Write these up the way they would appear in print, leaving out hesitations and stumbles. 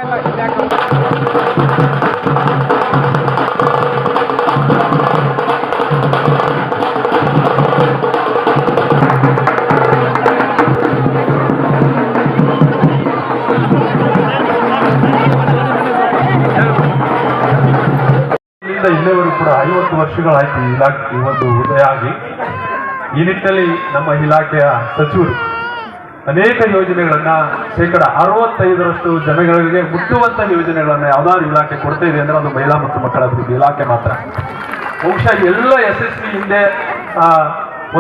ಇಲ್ಲಿವರೆಗೂ ಕೂಡ 50 ವರ್ಷಗಳಾಯ್ತು ಈ ಒಂದು ಉದಯ ಆಗಿ. ಈ ನಿಟ್ಟಿನಲ್ಲಿ ನಮ್ಮ ಇಲಾಖೆಯ ಸಚಿವರು ಅನೇಕ ಯೋಜನೆಗಳನ್ನ 65% ಜನಗಳಿಗೆ ಮುಟ್ಟುವಂತ ಯೋಜನೆಗಳನ್ನ ಯಾವ್ದಾದ್ರು ಇಲಾಖೆ ಕೊಡ್ತಾ ಇದೆ ಅಂದ್ರೆ ಅದು ಮಹಿಳಾ ಮತ್ತು ಮಕ್ಕಳ ಅಭಿವೃದ್ಧಿ ಇಲಾಖೆ ಮಾತ್ರ. ಬಹುಶಃ ಎಲ್ಲ ಯಶಸ್ವಿ ಹಿಂದೆ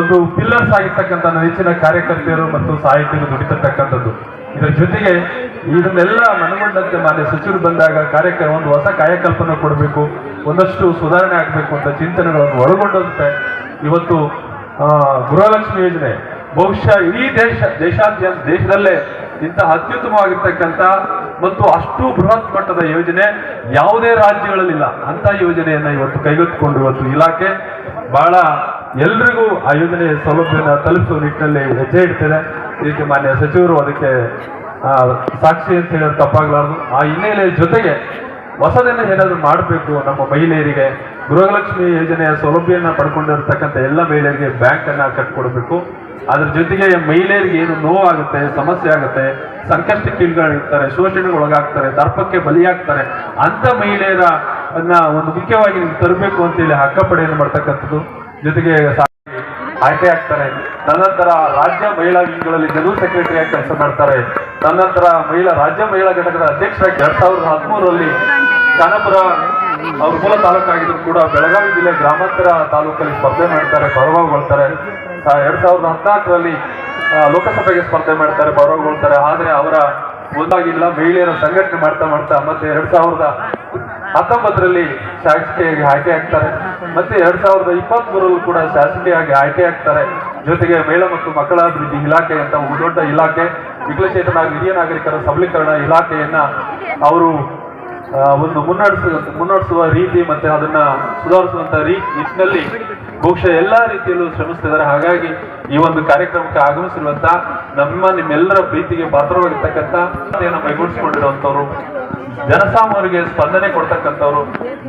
ಒಂದು ಪಿಲ್ಲರ್ಸ್ ಆಗಿರ್ತಕ್ಕಂಥ ನೆಚ್ಚಿನ ಕಾರ್ಯಕರ್ತೆಯರು ಮತ್ತು ಸಾಹಿತ್ಯರು ದುಡಿತಿರ್ತಕ್ಕಂಥದ್ದು. ಇದರ ಜೊತೆಗೆ ಇದನ್ನೆಲ್ಲ ಮನಗೊಂಡಂತೆ ಮಾನ್ಯ ಸಚಿವರು ಬಂದಾಗ ಕಾರ್ಯಕ್ರಮ ಒಂದು ಹೊಸ ಕಾಯಕಲ್ಪನೆ ಕೊಡಬೇಕು, ಒಂದಷ್ಟು ಸುಧಾರಣೆ ಆಗಬೇಕು ಅಂತ ಚಿಂತನೆಗಳನ್ನು ಒಳಗೊಂಡಂತೆ ಇವತ್ತು ಗೃಹಲಕ್ಷ್ಮಿ ಯೋಜನೆ ಬಹುಶಃ ಇಡೀ ದೇಶದಲ್ಲೇ ಇಂತಹ ಅತ್ಯುತ್ತಮವಾಗಿರ್ತಕ್ಕಂಥ ಮತ್ತು ಅಷ್ಟು ಬೃಹತ್ ಮಟ್ಟದ ಯೋಜನೆ ಯಾವುದೇ ರಾಜ್ಯಗಳಲ್ಲಿಲ್ಲ ಅಂತ ಯೋಜನೆಯನ್ನ ಇವತ್ತು ಕೈಗೆತ್ತಿಕೊಂಡು ಇವತ್ತು ಇಲಾಖೆ ಬಹಳ ಎಲ್ರಿಗೂ ಆ ಯೋಜನೆಯ ಸೌಲಭ್ಯನ ತಲುಪಿಸುವ ನಿಟ್ಟಿನಲ್ಲಿ ಹೆಜ್ಜೆ ಇಡ್ತಿದೆ. ಇದಕ್ಕೆ ಮಾನ್ಯ ಸಚಿವರು ಅದಕ್ಕೆ ಸಾಕ್ಷಿ ಅಂತ ಹೇಳಿದ್ರೆ ತಪ್ಪಾಗಲಾರದು. ಆ ಹಿನ್ನೆಲೆಯ ಜೊತೆಗೆ ಹೊಸದನ್ನ ಏನಾದರೂ ಮಾಡಬೇಕು, ನಮ್ಮ ಮಹಿಳೆಯರಿಗೆ ಗೃಹಲಕ್ಷ್ಮಿ ಯೋಜನೆಯ ಸೌಲಭ್ಯನ ಪಡ್ಕೊಂಡಿರ್ತಕ್ಕಂಥ ಎಲ್ಲ ಮಹಿಳೆಯರಿಗೆ ಬ್ಯಾಂಕ್ ಅನ್ನ ಕಟ್ಕೊಡ್ಬೇಕು. ಅದ್ರ ಜೊತೆಗೆ ಮಹಿಳೆಯರಿಗೆ ಏನು ನೋವಾಗುತ್ತೆ, ಸಮಸ್ಯೆ ಆಗುತ್ತೆ, ಸಂಕಷ್ಟಕ್ಕೀಡ್ಗಳಿರ್ತಾರೆ, ಶೋಷಣೆಗೆ ಒಳಗಾಗ್ತಾರೆ, ದರ್ಪಕ್ಕೆ ಬಲಿಯಾಗ್ತಾರೆ ಅಂತ ಮಹಿಳೆಯರ ಒಂದು ಮುಖ್ಯವಾಗಿ ತರಬೇಕು ಅಂತೇಳಿ ಹಕ್ಕಪಡೆಯನ್ನು ಮಾಡ್ತಕ್ಕಂಥದ್ದು. ಜೊತೆಗೆ ಆಯ್ಕೆ ಆಗ್ತಾರೆ. ತದನಂತರ ರಾಜ್ಯ ಮಹಿಳಾ ವಿಂಗ್ಗಳಲ್ಲಿ ಜನರಲ್ ಸೆಕ್ರೆಟರಿಯಾಗಿ ಕೆಲಸ ಮಾಡ್ತಾರೆ. ತದನಂತರ ರಾಜ್ಯ ಮಹಿಳಾ ಘಟಕದ ಅಧ್ಯಕ್ಷರಾಗಿ 2013ರಲ್ಲಿ ಖಾನಾಪುರ ಅವ್ರ ಮೂಲ ತಾಲೂಕಾಗಿದ್ರು ಕೂಡ ಬೆಳಗಾವಿ ಜಿಲ್ಲೆ ಗ್ರಾಮಾಂತರ ತಾಲೂಕಲ್ಲಿ ಸ್ಪರ್ಧೆ ಮಾಡ್ತಾರೆ, ಪರಾಭವಗೊಳ್ತಾರೆ. 2014ರಲ್ಲಿ ಲೋಕಸಭೆಗೆ ಸ್ಪರ್ಧೆ ಮಾಡ್ತಾರೆ, ಪರಾಭವಗೊಳ್ತಾರೆ. ಆದ್ರೆ ಅವರ ಒಂದಾಗಿಲ್ಲ, ಮಹಿಳೆಯರ ಸಂಘಟನೆ ಮಾಡ್ತಾ ಮತ್ತೆ 2019ರಲ್ಲಿ ಶಾಸಕಿಯಾಗಿ ಆಯ್ಕೆ ಆಗ್ತಾರೆ. ಮತ್ತೆ 2023ರಲ್ಲೂ ಕೂಡ ಶಾಸಕಿಯಾಗಿ ಆಯ್ಕೆ ಆಗ್ತಾರೆ. ಜೊತೆಗೆ ಮಹಿಳಾ ಮತ್ತು ಮಕ್ಕಳ ಅಭಿವೃದ್ಧಿ ಇಲಾಖೆ ಅಂತ ದೊಡ್ಡ ಇಲಾಖೆ, ವಿಕಲಚೇತನ ಹಿರಿಯ ನಾಗರಿಕರ ಸಬಲೀಕರಣ ಇಲಾಖೆಯನ್ನ ಅವರು ಒಂದು ಮುನ್ನಡೆಸುವ ರೀತಿ ಮತ್ತೆ ಅದನ್ನ ಸುಧಾರಿಸುವಂತ ನಿಟ್ಟಿನಲ್ಲಿ ಬಹುಶಃ ಎಲ್ಲಾ ರೀತಿಯಲ್ಲೂ ಶ್ರಮಿಸ್ತಿದ್ದಾರೆ. ಹಾಗಾಗಿ ಈ ಒಂದು ಕಾರ್ಯಕ್ರಮಕ್ಕೆ ಆಗಮಿಸಿರುವಂತ ನಿಮ್ಮೆಲ್ಲರ ಪ್ರೀತಿಗೆ ಪಾತ್ರವಾಗಿರ್ತಕ್ಕಂಥ ಮೈಗೂಡಿಸಿಕೊಂಡಿರುವಂತವ್ರು, ಜನಸಾಮಾನ್ಯರಿಗೆ ಸ್ಪಂದನೆ ಕೊಡ್ತಕ್ಕಂಥವ್ರು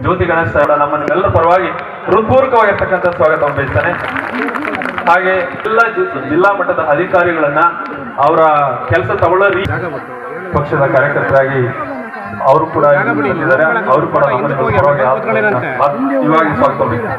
ಜ್ಯೋತಿ ಗಣೇಶ್ ಸಾಹೇಬ್ ನಮ್ಮ ನಿಮ್ಮೆಲ್ಲರ ಪರವಾಗಿ ಹೃತ್ಪೂರ್ವಕವಾಗಿರ್ತಕ್ಕಂಥ ಸ್ವಾಗತ ಬಯಸ್ತಾನೆ. ಹಾಗೆ ಎಲ್ಲ ಜಿಲ್ಲಾ ಮಟ್ಟದ ಅಧಿಕಾರಿಗಳನ್ನ ಅವರ ಕೆಲಸ ತಗೊಳ್ಳೋ ಪಕ್ಷದ ಕಾರ್ಯಕರ್ತರಾಗಿ ಅವರು ಕೂಡ ಇದ್ದಾರೆ. ಅವರು ಕೂಡ ಇವಾಗ ಸ್ವಾಗತ ಬಯಸ್ತಾರೆ.